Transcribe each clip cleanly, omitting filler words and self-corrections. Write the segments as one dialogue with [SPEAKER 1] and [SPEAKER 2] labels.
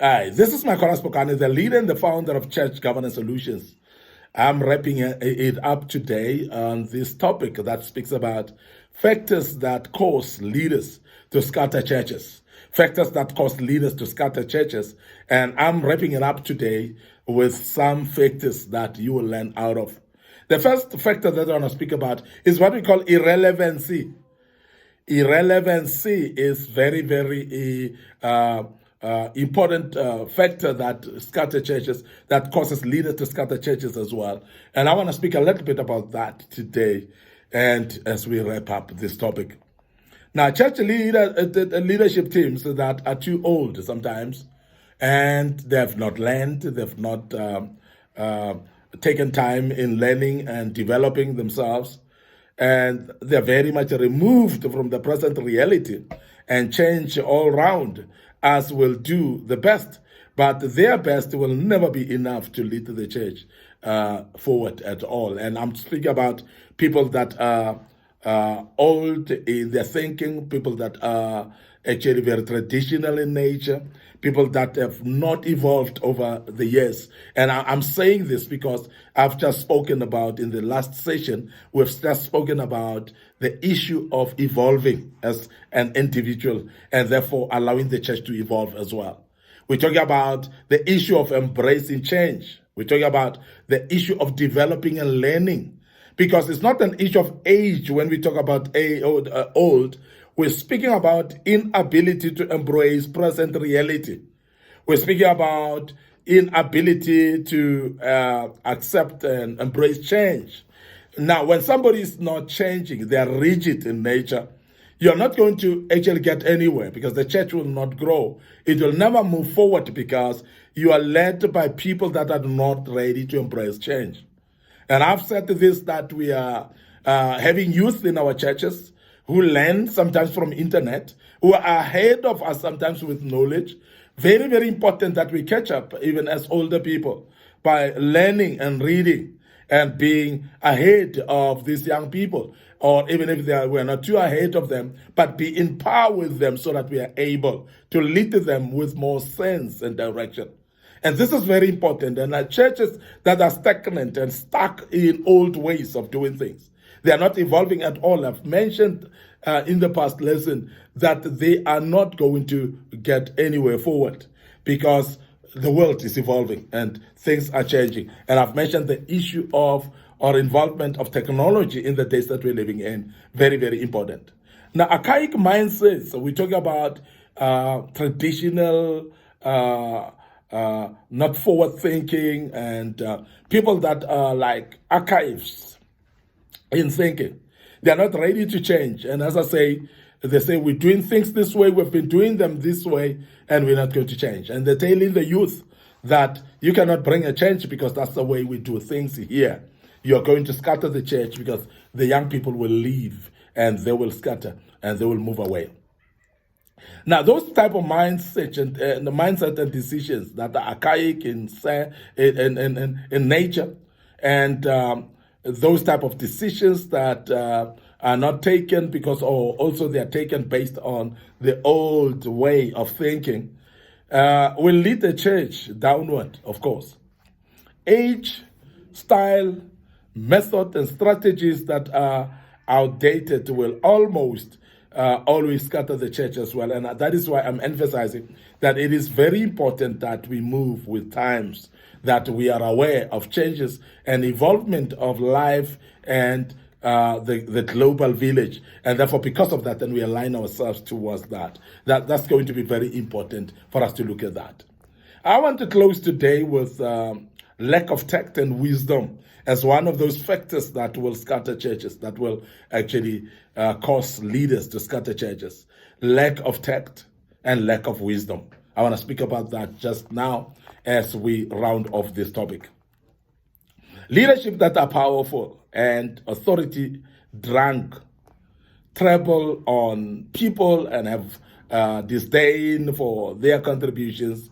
[SPEAKER 1] Hi, this is Micornus, the leader and the founder of Church Governance Solutions. I'm wrapping it up today on this topic that speaks about factors that cause leaders to scatter churches. Factors that cause leaders to scatter churches. And I'm wrapping it up today with some factors that you will learn out of. The first factor that I want to speak about is what we call irrelevancy. Irrelevancy is very important factor that scatter churches, that causes leaders to scatter churches as well. And I want to speak a little bit about that today, and as we wrap up this topic. Now, church leadership teams that are too old sometimes, and they have not learned, they've not taken time in learning and developing themselves, and they're very much removed from the present reality and change all round, as will do the best. But their best will never be enough to lead the church forward at all. And I'm speaking about people that are old in their thinking, people that are actually very traditional in nature, people that have not evolved over the years. And I'm saying this because I've just spoken about, in the last session, we've just spoken about the issue of evolving as an individual and therefore allowing the church to evolve as well. We're talking about the issue of embracing change. We're talking about the issue of developing and learning, because it's not an issue of age when we talk about old. We're speaking about inability to embrace present reality. We're speaking about inability to accept and embrace change. Now, when somebody is not changing, they are rigid in nature, you're not going to actually get anywhere, because the church will not grow. It will never move forward because you are led by people that are not ready to embrace change. And I've said this, that we are having youth in our churches who learn sometimes from internet, who are ahead of us sometimes with knowledge. Very important that we catch up even as older people by learning and reading and being ahead of these young people, or even if we're not too ahead of them, but be in par with them so that we are able to lead them with more sense and direction. And this is very important. And churches that are stagnant and stuck in old ways of doing things, they are not evolving at all. I've mentioned in the past lesson that they are not going to get anywhere forward because the world is evolving and things are changing. And I've mentioned the issue of or involvement of technology in the days that we're living in. Very important. Now, archaic mindsets, we talk about traditional, not forward thinking, and people that are like archives in thinking. They're not ready to change. And as I say, they say, we're doing things this way, we've been doing them this way, and we're not going to change. And they're telling the youth that you cannot bring a change because that's the way we do things here. You're going to scatter the church because the young people will leave and they will scatter and they will move away. Now, those type of mindset and the mindset and decisions that are archaic in nature, and those type of decisions that are not taken because, or also they are taken based on the old way of thinking, will lead the church downward, of course. Age, style, method, and strategies that are outdated will almost always scatter the church as well. And that is why I'm emphasizing that it is very important that we move with times, that we are aware of changes and evolvement of life and the global village. And therefore, because of that, then we align ourselves towards that. That's going to be very important for us to look at that. I want to close today with lack of tact and wisdom as one of those factors that will scatter churches, that will actually cause leaders to scatter churches. Lack of tact and lack of wisdom. I want to speak about that just now as we round off this topic. Leadership that are powerful and authority drunk, trample on people and have disdain for their contributions,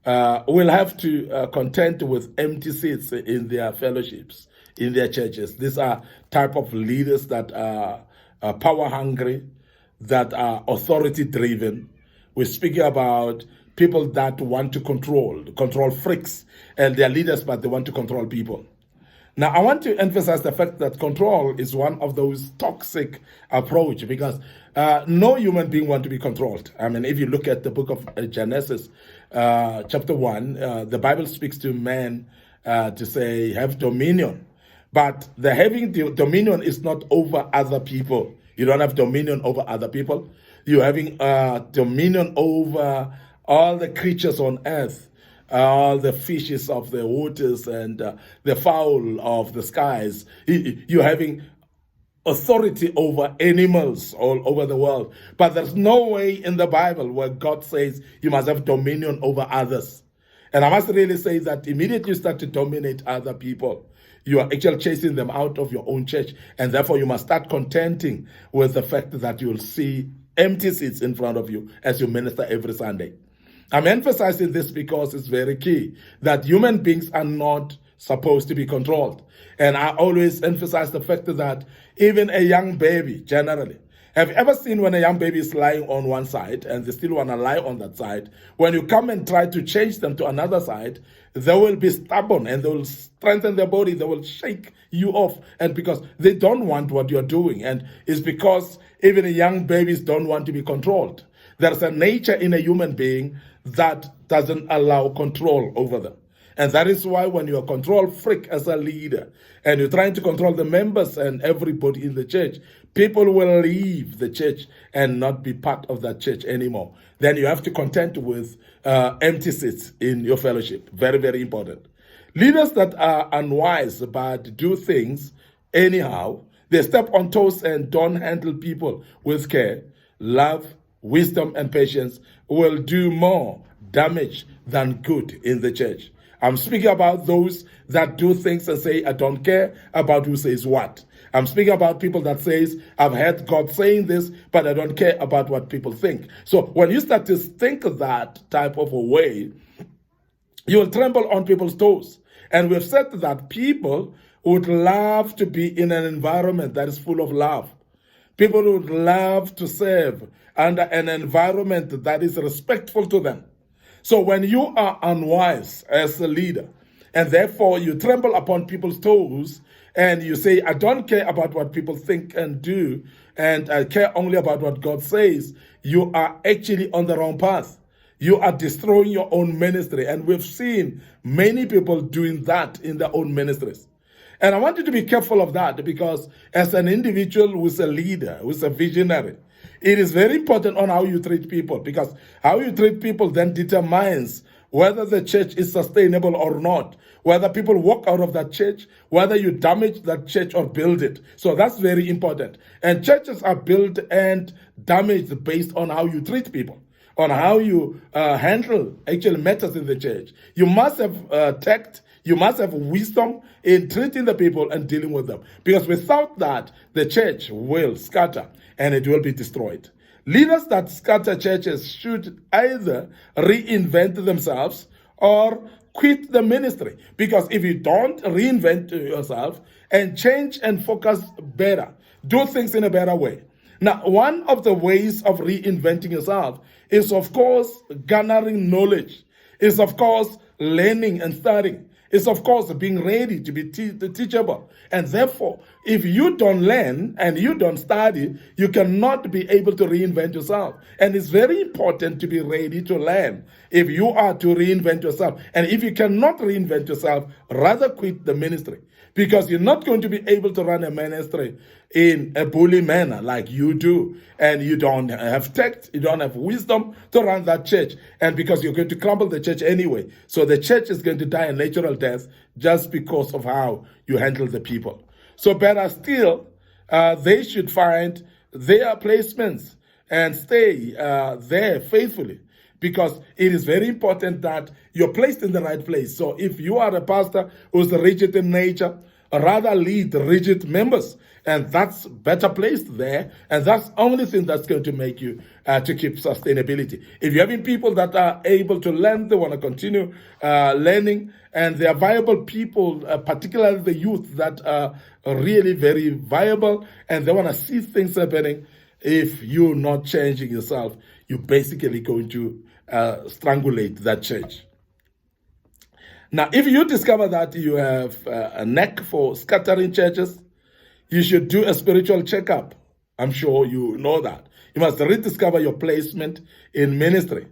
[SPEAKER 1] will have to contend with empty seats in their fellowships, in their churches. These are type of leaders that are power hungry, that are authority driven. We're speaking about people that want to control freaks, and they're leaders, but they want to control people. Now, I want to emphasize the fact that control is one of those toxic approach, because no human being wants to be controlled. I mean, if you look at the book of Genesis, chapter 1, the Bible speaks to man to say, have dominion. But the having dominion is not over other people. You don't have dominion over other people. You're having dominion over all the creatures on earth, all the fishes of the waters and the fowl of the skies. You're having authority over animals all over the world. But there's no way in the Bible where God says you must have dominion over others. And I must really say that immediately you start to dominate other people, you are actually chasing them out of your own church. And therefore you must start contenting with the fact that you'll see empty seats in front of you as you minister every Sunday. I'm emphasizing this because it's very key that human beings are not supposed to be controlled. And I always emphasize the fact that even a young baby, generally, have you ever seen when a young baby is lying on one side and they still want to lie on that side? When you come and try to change them to another side, they will be stubborn and they will strengthen their body. They will shake you off, and because they don't want what you're doing. And it's because even young babies don't want to be controlled. There's a nature in a human being that doesn't allow control over them. And that is why when you're a control freak as a leader and you're trying to control the members and everybody in the church, people will leave the church and not be part of that church anymore. Then you have to contend with empty seats in your fellowship. Very, very important. Leaders that are unwise but do things anyhow, they step on toes and don't handle people with care, love, wisdom, and patience, will do more damage than good in the church. I'm speaking about those that do things and say, I don't care about who says what. I'm speaking about people that says, I've heard God saying this, but I don't care about what people think. So when you start to think that type of a way, you will tremble on people's toes. And we've said that people would love to be in an environment that is full of love. People would love to serve under an environment that is respectful to them. So when you are unwise as a leader, and therefore you tremble upon people's toes, and you say, I don't care about what people think and do, and I care only about what God says, you are actually on the wrong path. You are destroying your own ministry. And we've seen many people doing that in their own ministries. And I want you to be careful of that, because as an individual who's a leader, who's a visionary, it is very important on how you treat people, because how you treat people then determines whether the church is sustainable or not, whether people walk out of that church, whether you damage that church or build it. So that's very important. And churches are built and damaged based on how you treat people, on how you handle actual matters in the church. You must have tact, you must have wisdom in treating the people and dealing with them. Because without that, the church will scatter and it will be destroyed. Leaders that scatter churches should either reinvent themselves or quit the ministry. Because if you don't reinvent yourself and change and focus better, do things in a better way. Now, one of the ways of reinventing yourself is, of course, garnering knowledge. Is, of course, learning and studying. Is, of course, being ready to be teachable. And therefore, if you don't learn and you don't study, you cannot be able to reinvent yourself. And it's very important to be ready to learn if you are to reinvent yourself. And if you cannot reinvent yourself, rather quit the ministry. Because you're not going to be able to run a ministry in a bully manner like you do. And you don't have tact, you don't have wisdom to run that church. And because you're going to crumble the church anyway. So the church is going to die a natural death just because of how you handle the people. So better still, they should find their placements and stay there faithfully. Because it is very important that you're placed in the right place. So if you are a pastor who's rigid in nature, rather lead rigid members. And that's better placed there. And that's the only thing that's going to make you to keep sustainability. If you're having people that are able to learn, they want to continue learning, and they are viable people, particularly the youth that are really very viable, and they want to see things happening. If you're not changing yourself, you're basically going to strangulate that church. Now, if you discover that you have a knack for scattering churches, you should do a spiritual checkup. I'm sure you know that. You must rediscover your placement in ministry.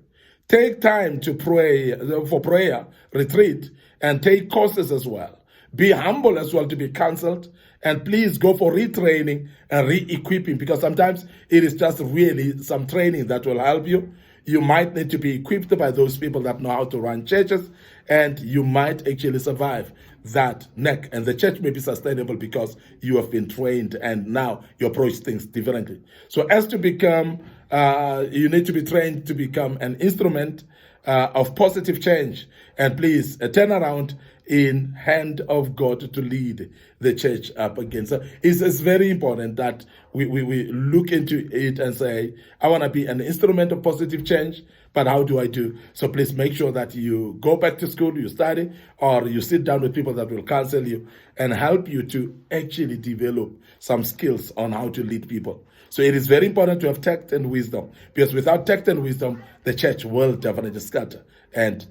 [SPEAKER 1] Take time to pray for prayer, retreat, and take courses as well. Be humble as well to be counseled, and please go for retraining and re-equipping, because sometimes it is just really some training that will help you. You might need to be equipped by those people that know how to run churches, and you might actually survive that knack, and the church may be sustainable because you have been trained and now you approach things differently. So as to become, you need to be trained to become an instrument of positive change, and please turn around in hand of God to lead the church up again. So it's very important that we look into it and say, I want to be an instrument of positive change, but how do I do? So please make sure that you go back to school, you study, or you sit down with people that will counsel you and help you to actually develop some skills on how to lead people. So it is very important to have tact and wisdom, because without tact and wisdom, the church will definitely scatter and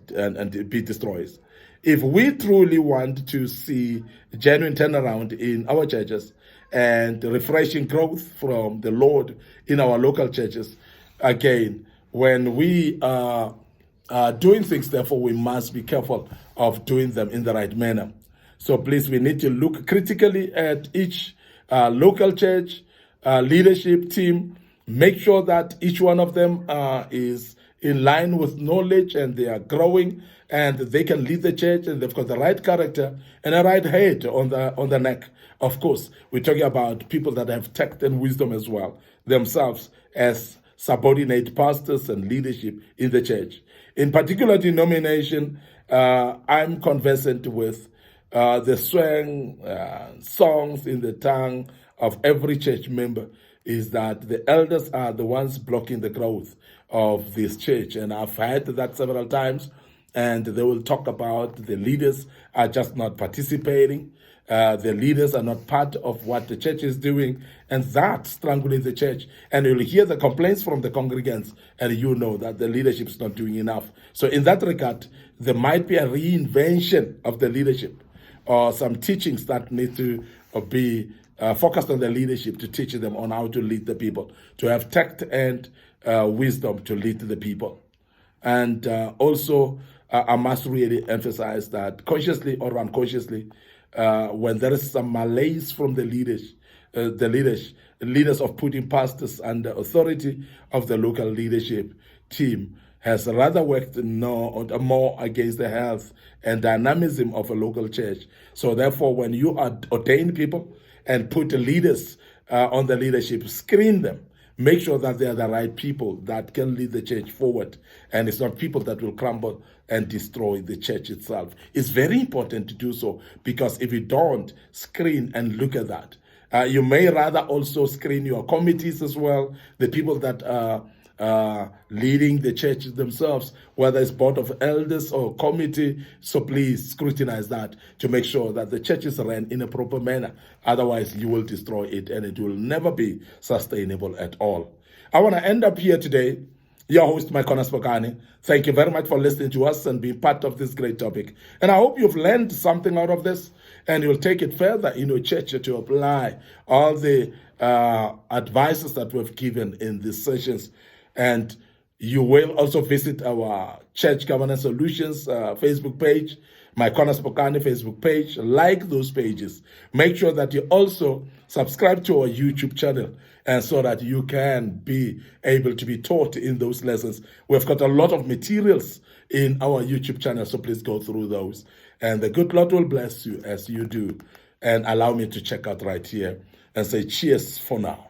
[SPEAKER 1] be destroyed. If we truly want to see genuine turnaround in our churches and refreshing growth from the Lord in our local churches, again, when we are doing things, therefore, we must be careful of doing them in the right manner. So please, we need to look critically at each local church leadership team, make sure that each one of them is in line with knowledge and they are growing and they can lead the church and they've got the right character and a right head on the neck. Of course, we're talking about people that have tact and wisdom as well, themselves as subordinate pastors and leadership in the church. In particular denomination, I'm conversant with the swang songs in the tongue of every church member is that the elders are the ones blocking the growth of this church. And I've heard that several times, and they will talk about the leaders are just not participating. The leaders are not part of what the church is doing, and that strangulates the church. And you'll hear the complaints from the congregants, and you know that the leadership is not doing enough. So in that regard, there might be a reinvention of the leadership, or some teachings that need to be focused on the leadership to teach them on how to lead the people, to have tact and wisdom to lead the people. And also, I must really emphasize that consciously or unconsciously, when there is some malaise from the leaders of putting pastors under authority of the local leadership team, has rather worked more against the health and dynamism of a local church. So therefore, when you ordain people and put leaders on the leadership, screen them. Make sure that they are the right people that can lead the church forward. And it's not people that will crumble and destroy the church itself. It's very important to do so, because if you don't screen and look at that, you may rather also screen your committees as well, the people that are leading the church themselves, whether it's board of elders or committee. So please scrutinize that to make sure that the church is ran in a proper manner. Otherwise, you will destroy it and it will never be sustainable at all. I want to end up here today. Your host, Micornus Phokane. Thank you very much for listening to us and being part of this great topic. And I hope you've learned something out of this, and you'll take it further in your church to apply all the advices that we've given in these sessions. And you will also visit our Church Governance Solutions Facebook page, Micornus Phokane Facebook page. Like those pages. Make sure that you also subscribe to our YouTube channel, and so that you can be able to be taught in those lessons. We've got a lot of materials in our YouTube channel, so please go through those. And the good Lord will bless you as you do. And allow me to check out right here and say cheers for now.